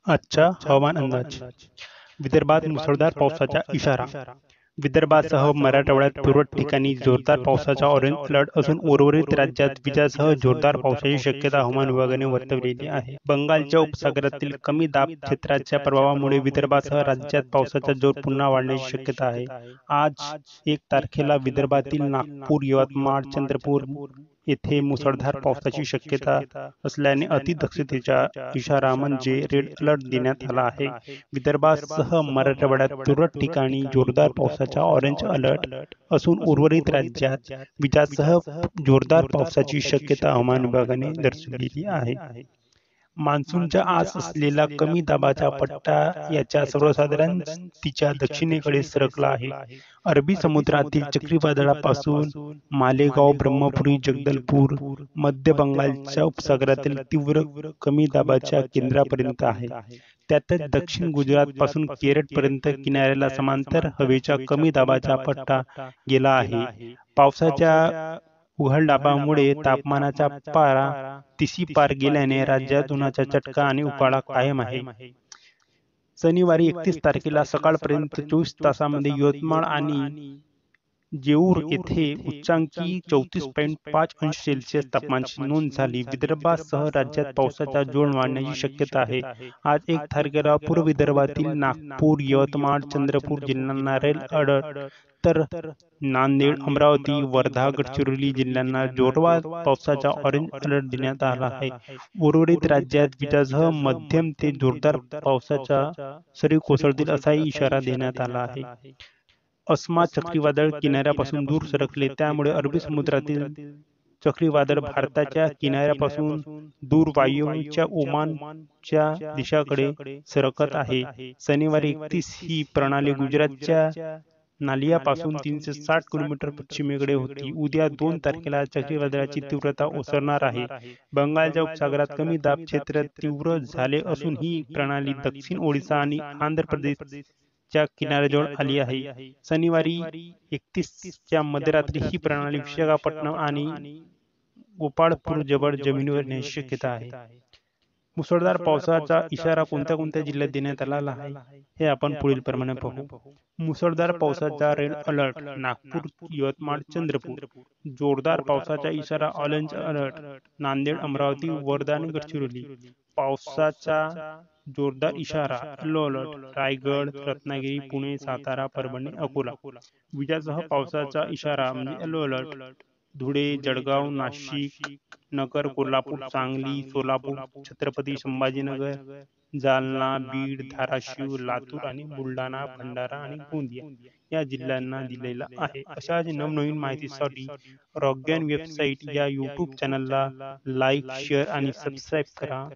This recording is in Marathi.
आजचा हवामान अंदाज. विदर्भात मुसळधार पावसाचा इशारा. विदर्भासह मराठवाड्यात तुरळक ठिकाणी जोरदार पावसाचा ऑरेंज अलर्ट असून उर्वरित राज्यात विजांसह जोरदार पावसाची शक्यता हवामान विभागाने वर्तवलेली आहे. बंगालच्या उपसागरातील कमी दाब क्षेत्राच्या प्रभावामुळे विदर्भासह राज्यात पावसाचा जोर पुन्हा वाढण्याची शक्यता आहे. आज 1 तारखेला विदर्भातील नागपूर, यवतमाळ, चंद्रपूर येथे मुसळधार पावसाची शक्यता असल्याने अतिदक्षतेचा इशारा म्हणजे रेड अलर्ट देण्यात आला आहे. विदर्भासह मराठवाड्यात तुरळक ठिकाणी जोरदार पावसाचा ऑरेंज अलर्ट असून उर्वरित राज्यात विजांसह जोरदार पावसाची शक्यता हवामान विभागाने दर्शवलेली आहे. मान्सूनच्या आत असलेला कमी दाबाचा पट्टा याच्या सर्वसाधारण तिच्या दक्षिणेकडे सरकला आहे. अरबी समुद्रातील चक्रीवादळापासून मालेगाव, ब्रह्मपुरी, जगदलपूर, मध्य बंगालच्या उपसागरातील तीव्र कमी दाबाच्या केंद्रापर्यंत आहे. त्यातच दक्षिण गुजरात पासून केरळपर्यंत किनाऱ्याला समांतर हवेचा कमी दाबाचा पट्टा गेला आहे. पावसाच्या उघडदाबामुळे तापमानाचा पारा 30 पार गेल्याने राज्यात उन्हाचा चटका आणि उकाडा कायम आहे. शनिवारी 31 तारखेला सकाळपर्यंत 24 तासांमध्ये यवतमाळ आणि जेऊर येथे उच्चांकी 34.5 अंश सेल्सिअस तापमानाची नोंद झाली. विदर्भासह राज्यात पावसाचा जोर वाढण्याची शक्यता आहे. आज 1 तारखेला पूर्व विदर्भातील नागपूर, यवतमाळ, चंद्रपूर जिल्ह्यांना रेड अलर्ट तर नांदेड, अमरावती, वर्धा, गडचिरोली जिल्ह्यांना जोरदार पावसाचा ऑरेंज अलर्ट देण्यात आला आहे. उर्वरित राज्यात विजांसह मध्यम ते जोरदार पावसाच्या सरी कोसळतील असाही इशारा देण्यात आला आहे. अस्मा चक्रीवादळ किनाऱ्यापासून दूर सरकले, त्यामुळे अरबी समुद्रातील चक्रीवादळ भारताच्या किनाऱ्यापासून दूर वायव्य ओमानच्या दिशेकडे सरकत आहे. शनिवारी 31 ही प्रणाली गुजरातच्या नालियापासून 360 किलोमीटर पश्चिमेकडे होती. उद्या 2 तारखेला चक्रीवादळाची तीव्रता ओसरणार आहे. बंगालच्या उपसागरात कमी दाब क्षेत्र तीव्र झाले असून ही प्रणाली दक्षिण ओडिशा आणि आंध्र प्रदेशच्या किनाऱ्याजवळ आली आहे. शनिवारी 31 च्या मध्यरात्री ही प्रणाली विशाखापट्टणम आणि गोपाळपूर जवळ जमिनीवर येण्याची शक्यता आहे. मुसळधार पावसाचा इशारा कोणत्या जिल्ह्यात देण्यात आला आहे हे आपण पुढील प्रमाणे पाहू. मुसळधार पावसाचा रेड अलर्ट नागपूर, यवतमाळ, चंद्रपूर. जोरदार पावसाचा इशारा ऑरेंज अलर्ट नांदेड, अमरावती, वर्धा आणि गडचिरोली. पावसाचा जोरदार इशारा येलो अलर्ट रायगड, रत्नागिरी, पुणे, सातारा, परभणी, अकोला. विजांसह पावसाचा इशारा म्हणजे येलो अलर्ट धुळे, जळगाव, नाशिक, नगर, कोल्हापूर, सांगली, सोलापूर, छत्रपती संभाजीनगर, जालना, बीड, धाराशिव, लातूर आणि बुलढाणा, भंडारा आणि गोंदिया या जिल्ह्यांना दिलेला आहे. अशाच नवनवीन माहितीसाठी रॉक ज्ञान वेबसाईट या YouTube चॅनलला लाईक, शेअर आणि सबस्क्राईब करा.